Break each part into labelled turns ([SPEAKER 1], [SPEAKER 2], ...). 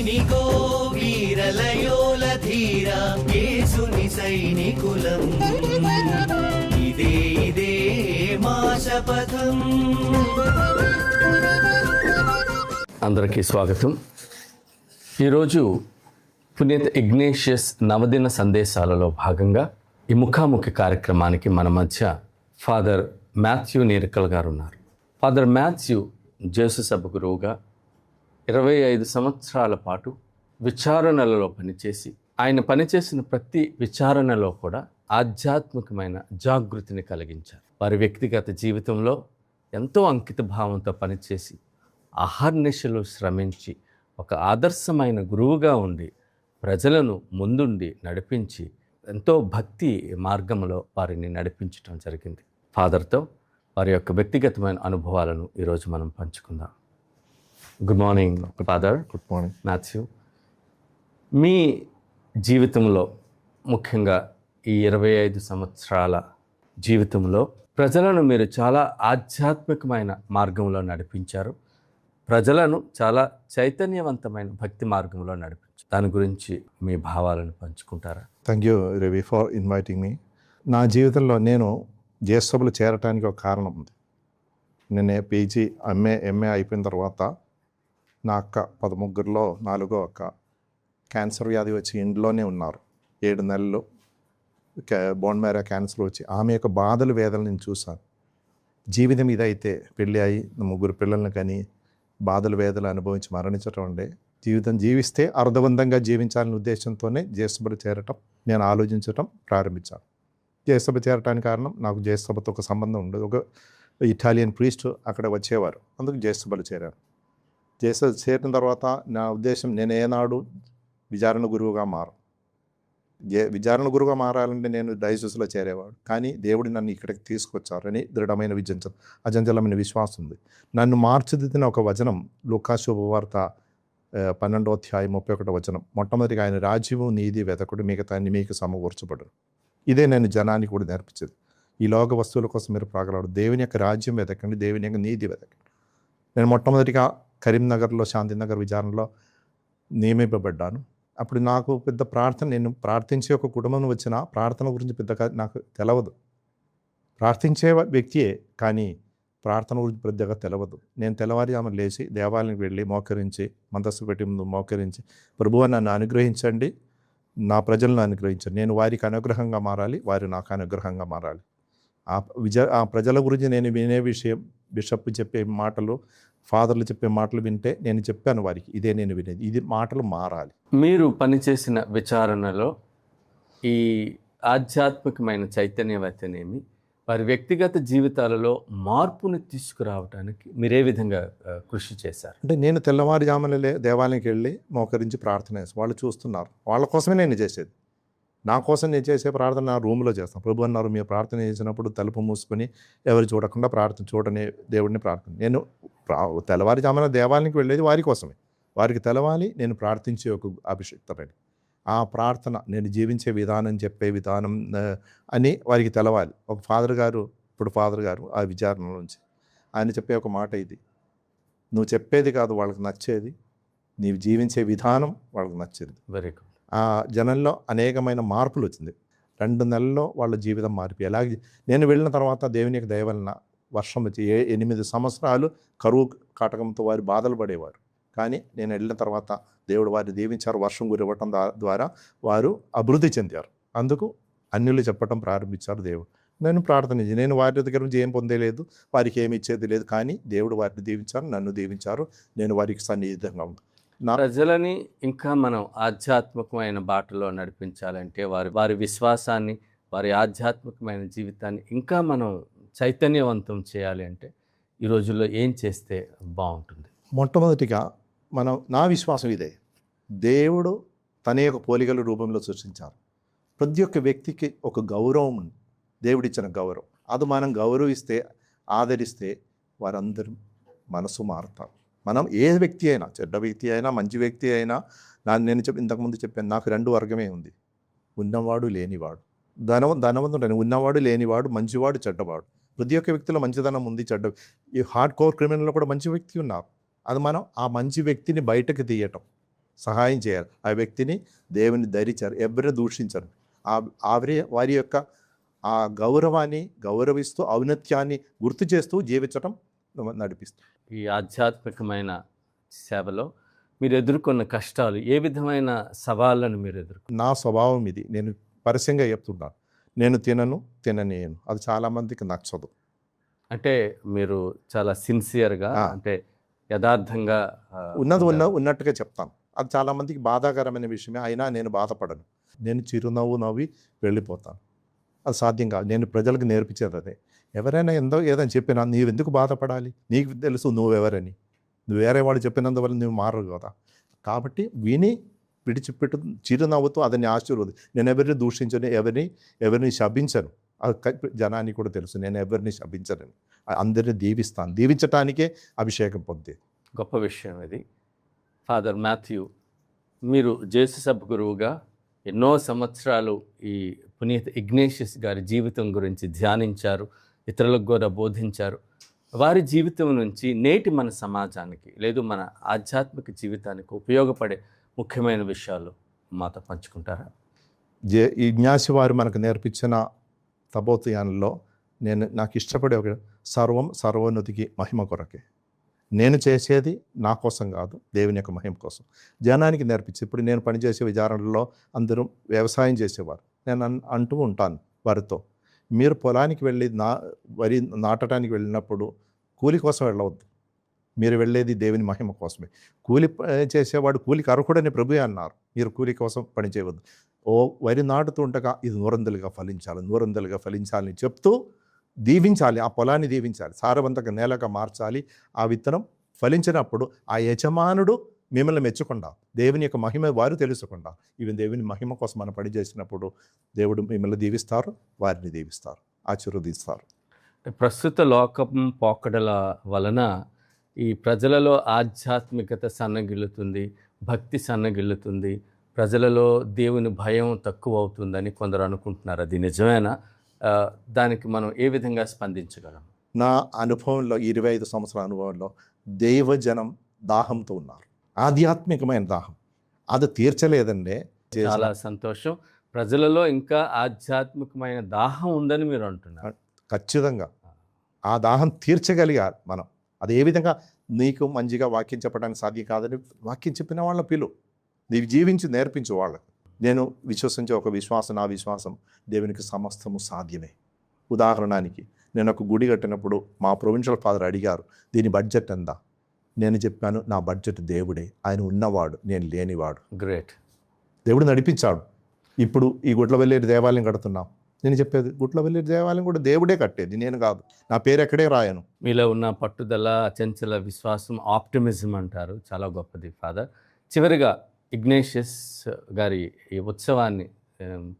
[SPEAKER 1] సైనికో వీరలయోల ధీర యేసుని సైనికులం ఇదే ఇదే మా శపథం.
[SPEAKER 2] అందరికీ స్వాగతం. ఈరోజు పునీత ఇగ్నేషియస్ నవదిన సందేశాలలో భాగంగా ఈ ముఖాముఖి కార్యక్రమానికి మన మధ్య ఫాదర్ మాథ్యూ నీరకల్ గారు ఉన్నారు. ఫాదర్ మాథ్యూ జేసు సభ గురువుగా 25 సంవత్సరాల పాటు విచారణలలో పనిచేసి ఆయన పనిచేసిన ప్రతి విచారణలో కూడా ఆధ్యాత్మికమైన జాగృతిని కలిగించారు. వారి వ్యక్తిగత జీవితంలో ఎంతో అంకిత భావంతో పనిచేసి అహర్నిశలు శ్రమించి ఒక ఆదర్శమైన గురువుగా ఉండి ప్రజలను ముందుండి నడిపించి ఎంతో భక్తి మార్గంలో వారిని నడిపించడం జరిగింది. ఫాదర్తో వారి యొక్క వ్యక్తిగతమైన అనుభవాలను ఈరోజు మనం పంచుకుందాం. Good morning father.
[SPEAKER 3] Good morning
[SPEAKER 2] Matthew. మీ జీవితంలో ముఖ్యంగా ఈ 25 సంవత్సరాల జీవితంలో ప్రజలను మీరు చాలా ఆధ్యాత్మికమైన మార్గంలో నడిపించారు. ప్రజలను చాలా చైతన్యవంతమైన భక్తి మార్గంలో నడిపించారు. దాని గురించి మీ భావాలను పంచుకుంటారా?
[SPEAKER 3] Thank you Ravi for inviting me. నా జీవితంలో నేను జేసభలో చేరటానికి ఒక కారణం ఉంది. నేను పీజీ ఎంఏ అయిపోయిన తర్వాత నా అక్క 13లో 4వ అక్క క్యాన్సర్ వ్యాధి వచ్చి ఇంట్లోనే ఉన్నారు. 7 నెలలు బోన్ మ్యారో క్యాన్సర్ వచ్చి ఆమె యొక్క బాధలు వేదనలు నేను చూశాను. జీవితం ఇదైతే పెళ్ళి అయి 3 పిల్లల్ని కానీ బాధలు వేదనలు అనుభవించి మరణించటం ఉండే జీవితం జీవిస్తే అర్థవంతంగా జీవించాలనే ఉద్దేశంతోనే జేసభలో చేరటం నేను ఆలోచించటం ప్రారంభించాను. జేసభ చేరటానికి కారణం నాకు జేసభతో ఒక సంబంధం ఉండదు. ఒక ఇటాలియన్ ప్రీస్ట్ అక్కడ వచ్చేవారు, అందుకు జేసభలో చేరాను. జేసభ చేరిన తర్వాత నా ఉద్దేశం నేను ఏనాడు విచారణ గురువుగా విచారణ గురువుగా మారాలంటే నేను డైసెస్లో చేరేవాడు. కానీ దేవుడు నన్ను ఇక్కడికి తీసుకొచ్చారని దృఢమైన అజంజలమైన విశ్వాసం ఉంది. నన్ను మార్చిదిద్దిన ఒక వచనం లూకా శుభవార్త 12వ అధ్యాయం 31వ వచనం. మొట్టమొదటిగా ఆయన రాజ్యము నీతి వెతకుడు మిగతా మీకు సమకూర్చబడు. ఇదే నేను జనానికి కూడా నేర్పించేది. ఈ లోక వస్తువుల కోసం మీరు ప్రాగలాడు, దేవుని యొక్క రాజ్యం వెతకండి, దేవుని యొక్క నీతి వెతకండి. నేను మొట్టమొదటిగా కరీంనగర్లో శాంతినగర్ విచారణలో నియమింపబడ్డాను. అప్పుడు నాకు పెద్ద ప్రార్థన, నేను ప్రార్థించే ఒక కుటుంబం వచ్చిన ప్రార్థన గురించి పెద్దగా నాకు తెలవదు. ప్రార్థించే వ్యక్తియే కానీ ప్రార్థన గురించి పెద్దగా తెలవదు. నేను తెల్లవారి ఆమె లేచి దేవాలయానికి వెళ్ళి మోకరించి మందస్సు పెట్టి ముందు మోకరించి, ప్రభువా నన్ను అనుగ్రహించండి, నా ప్రజలను అనుగ్రహించండి, నేను వారికి అనుగ్రహంగా మారాలి, వారు నాకు అనుగ్రహంగా మారాలి. ఆ ప్రజల గురించి నేను వినే విషయం, బిషప్ చెప్పే మాటలు, ఫాదర్లు చెప్పే మాటలు వింటే నేను చెప్పాను వారికి, ఇదే నేను వినేది, ఇది మాటలు మారాలి.
[SPEAKER 2] మీరు పనిచేసిన విచారణలో ఈ ఆధ్యాత్మికమైన చైతన్యవేత్తనేమి వారి వ్యక్తిగత జీవితాలలో మార్పుని తీసుకురావడానికి మీరే విధంగా కృషి చేశారు?
[SPEAKER 3] అంటే నేను తెల్లవారుజామున దేవాలయానికి వెళ్ళి మోకరించి ప్రార్థన చేస్తాను. వాళ్ళు చూస్తున్నారు, వాళ్ళ కోసమే నేను చేసేది. నా కోసం నేను చేసే ప్రార్థన నా రూమ్లో చేస్తాను. ప్రభు అన్నారు, మీరు ప్రార్థన చేసినప్పుడు తలుపు మూసుకొని ఎవరు చూడకుండా చూడని దేవుడిని ప్రార్థన. నేను తెల్లవారుజామున దేవాలయానికి వెళ్ళేది వారి కోసమే. వారికి తెలవాలి నేను ప్రార్థించే ఒక అభిషేక్తమని. ఆ ప్రార్థన నేను జీవించే విధానం, చెప్పే విధానం అని వారికి తెలవాలి. ఒక ఫాదర్ గారు ఆ విచారణ నుంచి ఆయన చెప్పే ఒక మాట ఇది, నువ్వు చెప్పేది కాదు వాళ్ళకి నచ్చేది, నీవు జీవించే విధానం వాళ్ళకి నచ్చింది.
[SPEAKER 2] Very good.
[SPEAKER 3] ఆ జనంలో అనేకమైన మార్పులు వచ్చింది. 2 నెలల్లో వాళ్ళ జీవితం మారిపోయి, అలాగే నేను వెళ్ళిన తర్వాత దేవుని యొక్క దయ వలన వర్షం వచ్చి 8 సంవత్సరాలు కరువు కాటకంతో వారు బాధలు పడేవారు. కానీ నేను వెళ్ళిన తర్వాత దేవుడు వారిని దీవించారు. వర్షం కురవటం ద్వారా వారు అభివృద్ధి చెందారు. అందుకు అన్యులు చెప్పటం ప్రారంభించారు దేవుడు. నేను ప్రార్థన నేను వారి దగ్గర నుంచి ఏం పొందేలేదు, వారికి ఏమి ఇచ్చేది లేదు. కానీ దేవుడు వారిని దీవించారు, నన్ను దీవించారు. నేను వారికి సన్నిహితంగా ఉంది.
[SPEAKER 2] ప్రజలని ఇంకా మనం ఆధ్యాత్మికమైన బాటలో నడిపించాలంటే వారి విశ్వాసాన్ని, వారి ఆధ్యాత్మికమైన జీవితాన్ని ఇంకా మనం చైతన్యవంతం చేయాలి అంటే ఈ రోజుల్లో ఏం చేస్తే బాగుంటుంది?
[SPEAKER 3] మొట్టమొదటిగా నా విశ్వాసం ఇదే, దేవుడు తన యొక్క పోలికల రూపంలో సృష్టించారు. ప్రతి ఒక్క వ్యక్తికి ఒక గౌరవం ఉంది, దేవుడిచ్చిన గౌరవం. అది మనం గౌరవిస్తే, ఆదరిస్తే వారందరూ మనసు మారుతారు. మనం ఏ వ్యక్తి అయినా, చెడ్డ వ్యక్తి అయినా మంచి వ్యక్తి అయినా, నేను ఇంతకుముందు చెప్పాను, నాకు 2 వర్గమే ఉంది, ఉన్నవాడు లేనివాడు. ధనవంతుడు ఉన్నవాడు లేనివాడు, మంచివాడు చెడ్డవాడు. ప్రతి ఒక్క వ్యక్తిలో మంచిదనం ఉంది, చెడ్డ. ఈ హార్డ్ కోర్ క్రిమినల్లో కూడా మంచి వ్యక్తి ఉన్నారు. అది మనం ఆ మంచి వ్యక్తిని బయటకు తీయటం, సహాయం చేయాలి. ఆ వ్యక్తిని దేవుని ధరించారు, ఎవరిని దూషించరు. వారి యొక్క ఆ గౌరవాన్ని గౌరవిస్తూ ఔన్నత్యాన్ని గుర్తు చేస్తూ జీవించడం నడిపిస్తుంది.
[SPEAKER 2] ఈ ఆధ్యాత్మికమైన సేవలో మీరు ఎదుర్కొన్న కష్టాలు, ఏ విధమైన సవాళ్ళను మీరు ఎదుర్కొన్నారు?
[SPEAKER 3] నా స్వభావం ఇది. నేను పరస్యంగా చెప్తున్నాను, నేను తిననేను. అది చాలామందికి నచ్చదు.
[SPEAKER 2] అంటే మీరు చాలా సిన్సియర్గా, అంటే యథార్థంగా
[SPEAKER 3] ఉన్నట్టుగా చెప్తాను. అది చాలామందికి బాధాకరమైన విషయమే. అయినా నేను బాధపడను. నేను చిరునవ్వు నవ్వి వెళ్ళిపోతాను. అది సాధ్యం కాదు. నేను ప్రజలకు నేర్పించేది అదే. ఎవరైనా ఏదని చెప్పినా నీవెందుకు బాధపడాలి? నీకు తెలుసు నువ్వెవరని. నువ్వు వేరే వాడు చెప్పినందువల్ల నువ్వు మారరు కదా. కాబట్టి విని విడిచిపెట్టు చిరునవ్వుతో అతన్ని ఆశీర్వది. నేను ఎవరిని దూషించను, ఎవరిని శపించను. అది జనానికి కూడా తెలుసు, నేను ఎవరిని శపించను. అందరినీ దీవిస్తాను. దీవించటానికే అభిషేకం పొందేది.
[SPEAKER 2] గొప్ప విషయం ఇది. ఫాదర్ మాథ్యూ, మీరు జేసు సభ గురువుగా ఎన్నో సంవత్సరాలు ఈ పునీత ఇగ్నేషియస్ గారి జీవితం గురించి ధ్యానించారు, ఇతరులకు కూడా బోధించారు. వారి జీవితం నుంచి నేటి మన సమాజానికి, లేదు మన ఆధ్యాత్మిక జీవితానికి ఉపయోగపడే ముఖ్యమైన విషయాలు మాతో పంచుకుంటారా?
[SPEAKER 3] ఇగ్నాసి వారు మనకు నేర్పించిన తబోతయానంలో నాకు ఇష్టపడే ఒక సర్వోన్నతికి మహిమ కొరకే. నేను చేసేది నా కోసం కాదు, దేవుని యొక్క మహిమ కోసం. జనానికి నేర్పించి, ఇప్పుడు నేను పనిచేసే విచారణలో అందరూ వ్యవసాయం చేసేవారు. నేను అంటూ ఉంటాను వారితో, మీరు పొలానికి వెళ్ళి వరి నాటడానికి వెళ్ళినప్పుడు కూలి కోసం వెళ్ళవద్దు. మీరు వెళ్ళేది దేవుని మహిమ కోసమే. కూలి చేసేవాడు కూలికి అర్హుడని ప్రభువే అన్నారు. మీరు కూలి కోసం పని చేయవద్దు. వరి నాటుతూ ఉండగా ఇది నూరందలుగా ఫలించాలని చెప్తూ దీవించాలి. ఆ పొలాన్ని దీవించాలి, సారవంతంగా నేలగా మార్చాలి. ఆ విత్తనం ఫలించినప్పుడు ఆ యజమానుడు మిమ్మల్ని మెచ్చకుండా, దేవుని యొక్క మహిమ వారు తెలుసుకుండా, ఇవి దేవుని మహిమ కోసం మనం పని చేసినప్పుడు దేవుడు మిమ్మల్ని దీవిస్తారు, వారిని దీవిస్తారు, ఆశీర్వదిస్తారు.
[SPEAKER 2] ప్రస్తుత లోకం పోకడల వలన ఈ ప్రజలలో ఆధ్యాత్మికత సన్నగిల్లుతుంది, భక్తి సన్నగిల్లుతుంది, ప్రజలలో దేవుని భయం తక్కువ అవుతుందని కొందరు అనుకుంటున్నారు. అది నిజమేనా? దానికి మనం ఏ విధంగా స్పందించగలం?
[SPEAKER 3] నా అనుభవంలో, 25 సంవత్సరాల అనుభవంలో దైవజనం దాహంతో ఉన్నారు. ఆధ్యాత్మికమైన దాహం అది తీర్చలేదండి.
[SPEAKER 2] చాలా సంతోషం. ప్రజలలో ఇంకా ఆధ్యాత్మికమైన దాహం ఉందని మీరు అంటున్నారు.
[SPEAKER 3] ఖచ్చితంగా ఆ దాహం తీర్చగలిగారు మనం. అది ఏ విధంగా? నీకు మంచిగా వాక్యం చెప్పడానికి సాధ్యం కాదని వాక్యం చెప్పిన వాళ్ళ నీవు జీవించి నేర్పించు వాళ్ళకు. నేను విశ్వసించే ఒక విశ్వాసం, నా విశ్వాసం దేవునికి సమస్తము సాధ్యమే. ఉదాహరణకి నేను ఒక గుడి కట్టినప్పుడు మా ప్రొవిన్షియల్ ఫాదర్ అడిగారు, దీని బడ్జెట్ ఎంత? నేను చెప్పాను, నా బడ్జెట్ దేవుడే, ఆయన ఉన్నవాడు, నేను లేనివాడు.
[SPEAKER 2] గ్రేట్.
[SPEAKER 3] దేవుడు నడిపించాడు. ఇప్పుడు ఈ గుట్లవెల్లేరు దేవాలయం కడుతున్నాం. నేను చెప్పేది, గుట్లవెల్లేరు దేవాలయం కూడా దేవుడే కట్టేది, నేను కాదు. నా పేరు ఎక్కడే రాయను.
[SPEAKER 2] మీలో ఉన్న పట్టుదల, అచంచల విశ్వాసం, ఆప్టిమిజం అంటారు, చాలా గొప్పది ఫాదర్. చివరిగా ఇగ్నేషియస్ గారి ఈ ఉత్సవాన్ని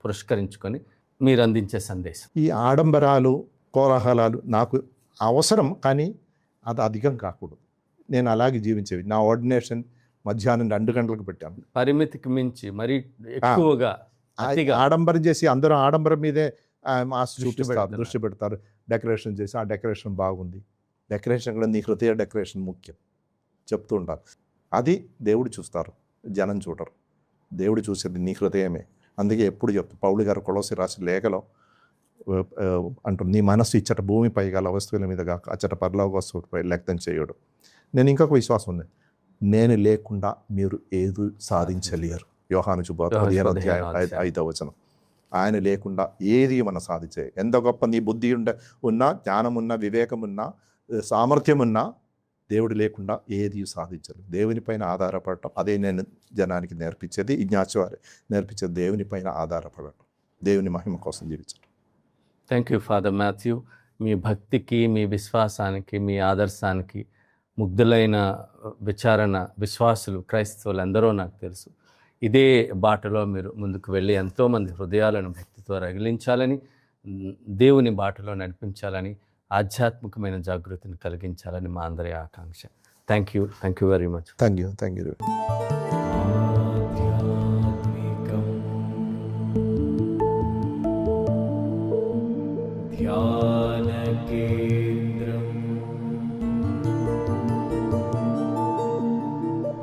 [SPEAKER 2] పురస్కరించుకొని మీరు అందించే సందేశం.
[SPEAKER 3] ఈ ఆడంబరాలు, కోలాహలాలు నాకు అవసరం, కానీ అది అధికం కాకూడదు. నేను అలాగే జీవించేవి. నా ఆర్డినేషన్ మధ్యాహ్నం 2 గంటలకు పెట్టాను.
[SPEAKER 2] పరిమితికి మించి మరీ ఎక్కువగా
[SPEAKER 3] ఆడంబరం చేసి అందరూ ఆడంబరం మీదే దృష్టి పెడతారు. డెకరేషన్ చేసి, ఆ డెకరేషన్ బాగుంది, డెకరేషన్ కూడా నీ హృదయ డెకరేషన్ ముఖ్యం చెప్తూ ఉంటారు. అది దేవుడు చూస్తారు, జనం చూడరు. దేవుడు చూసేది నీ హృదయమే. అందుకే ఎప్పుడు చెప్తా, పౌలు గారు కొలొస్సీ రాసిన లేఖలో అంటారు, నీ మనస్సు ఇచ్చట భూమిపై గల వస్తువుల మీద కాక అచ్చట పరలోక వస్తువుపై లెక్కం చేయడు. నేను ఇంకొక విశ్వాసం ఉంది, నేను లేకుండా మీరు ఏది సాధించలేరు. యోహాను శుభవార్త 15వ వచనం. ఆయన లేకుండా ఏది మనం సాధించే. ఎంత గొప్ప నీ బుద్ధి ఉన్నా, జ్ఞానం ఉన్నా, వివేకం ఉన్నా, సామర్థ్యం ఉన్నా, దేవుడు లేకుండా ఏది సాధించలేదు. దేవునిపైన ఆధారపడటం, అదే నేను జనానికి నేర్పించేది. ఇగ్నాసి వారు నేర్పించేది దేవునిపైన ఆధారపడటం, దేవుని మహిమ కోసం జీవించడం.
[SPEAKER 2] Thank you father Matthew. మీ భక్తికి, మీ విశ్వాసానికి, మీ ఆదర్శానికి ముగ్ధులైన విశ్వాసులు, క్రైస్తవులు ఎందరో నాకు తెలుసు. ఇదే బాటలో మీరు ముందుకు వెళ్ళి ఎంతోమంది హృదయాలను భక్తితో రగిలించాలని, దేవుని బాటలో నడిపించాలని, ఆధ్యాత్మికమైన జాగృతిని కలిగించాలని మా అందరి ఆకాంక్ష. Thank you very much.
[SPEAKER 3] Thank you.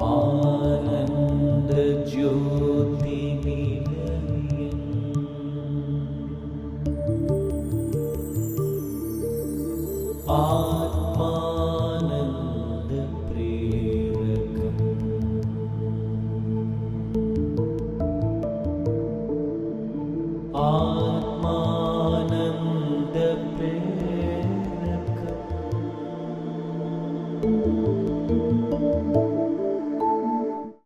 [SPEAKER 1] ఆనంద ఆ